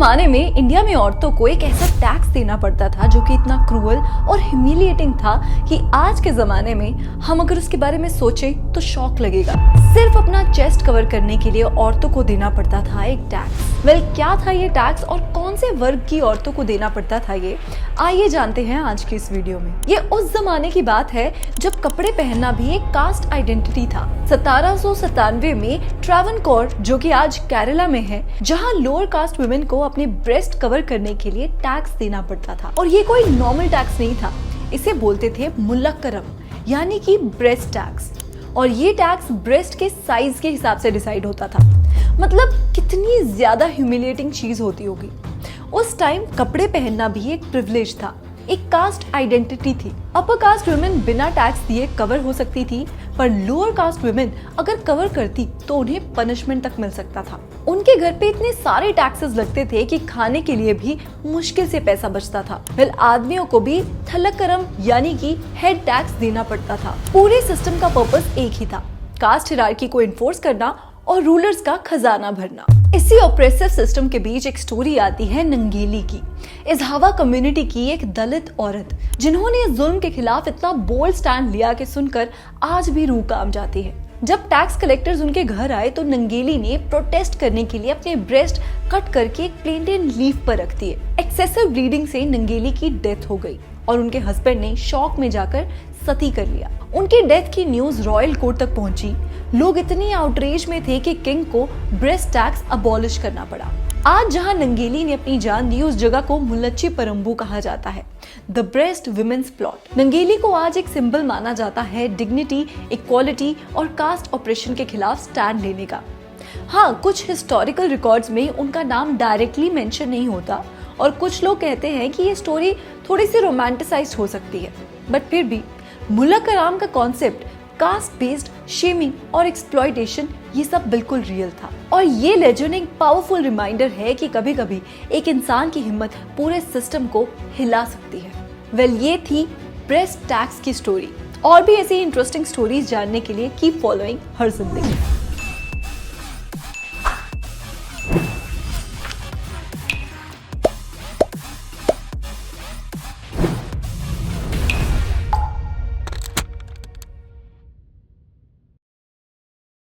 जमाने में इंडिया में औरतों को एक ऐसा टैक्स देना पड़ता था जो कि इतना क्रूअल और ह्यूमिलिएटिंग था कि आज के जमाने में हम अगर उसके बारे में सोचें तो शॉक लगेगा। सिर्फ अपना चेस्ट कवर करने के लिए औरतों को देना पड़ता था एक टैक्स। क्या था ये टैक्स और कौन से वर्ग की औरतों को देना पड़ता था ये, आइए जानते हैं आज की इस वीडियो में। ये उस जमाने की बात है जब कपड़े पहनना भी एक कास्ट आइडेंटिटी था। 1797 में ट्रावनकोर, जो कि आज केरला में है, जहां लोअर कास्ट वुमेन को अपने ब्रेस्ट कवर करने के लिए टैक्स देना पड़ता था। और ये कोई नॉर्मल टैक्स नहीं था, इसे बोलते थे मुल्लकरम, यानी कि ब्रेस्ट टैक्स। और ये टैक्स ब्रेस्ट के साइज के हिसाब से डिसाइड होता था। मतलब कितनी ज्यादा ह्यूमिलिएटिंग चीज होती होगी। उस टाइम कपड़े पहनना भी एक प्रिविलेज था, एक कास्ट आइडेंटिटी थी। अपर कास्ट वुमेन बिना टैक्स दिए कवर हो सकती थी, पर लोअर कास्ट वुमेन अगर कवर करती तो उन्हें पनिशमेंट तक मिल सकता था। उनके घर पे इतने सारे टैक्सेस लगते थे कि खाने के लिए भी मुश्किल से पैसा बचता था। आदमियों को भी थलकरम यानी कि हेड टैक्स देना पड़ता था। पूरे सिस्टम का पर्पस एक ही था, कास्ट हिरार्की को इन्फोर्स करना और रूलर्स का खजाना भरना। इसी ऑप्रेसिव सिस्टम के बीच एक स्टोरी आती है नंगेली की, इज़हावा कम्युनिटी की एक दलित औरत जिन्होंने जुल्म के खिलाफ इतना बोल्ड स्टैंड लिया कि सुनकर आज भी रूह कांप जाती है। जब टैक्स कलेक्टर्स उनके घर आए तो नंगेली ने प्रोटेस्ट करने के लिए अपने ब्रेस्ट कट करके एक प्लेंटेन लीफ पर रख दिए। एक्सेसिव ब्लीडिंग से नंगेली की डेथ हो गई और उनके हस्बैंड ने शॉक में जाकर सती कर लिया। उनकी डेथ की न्यूज रॉयल कोर्ट तक पहुंची। लोग इतनी आउटरेज में थे कि किंग को ब्रेस्ट टैक्स अबॉलिश करना पड़ा। आज जहां नंगेली ने अपनी जान दी, उस जगह को मुल्लची परम्बू कहा जाता है, the breast women's plot. Nangeli को आज एक सिंबल माना जाता है डिग्निटी, इक्वालिटी और कास्ट ऑपरेशन के खिलाफ स्टैंड लेने का। हाँ, कुछ हिस्टोरिकल रिकॉर्ड्स में उनका नाम डायरेक्टली मेंशन नहीं होता और कुछ लोग कहते हैं कि ये स्टोरी थोड़ी सी रोमांटिसाइज्ड हो सकती है, बट फिर भी मुल्लकराम का कॉन्सेप्ट, कास्ट बेस्ड शेमिंग और एक्सप्लॉइटेशन, ये सब बिल्कुल रियल था। और ये लेजेंड एक पावरफुल रिमाइंडर है कि कभी कभी एक इंसान की हिम्मत पूरे सिस्टम को हिला सकती है। ये थी ब्रेस्ट टैक्स की स्टोरी। और भी ऐसी इंटरेस्टिंग स्टोरीज जानने के लिए कीप फॉलोइंग हर जिंदगी।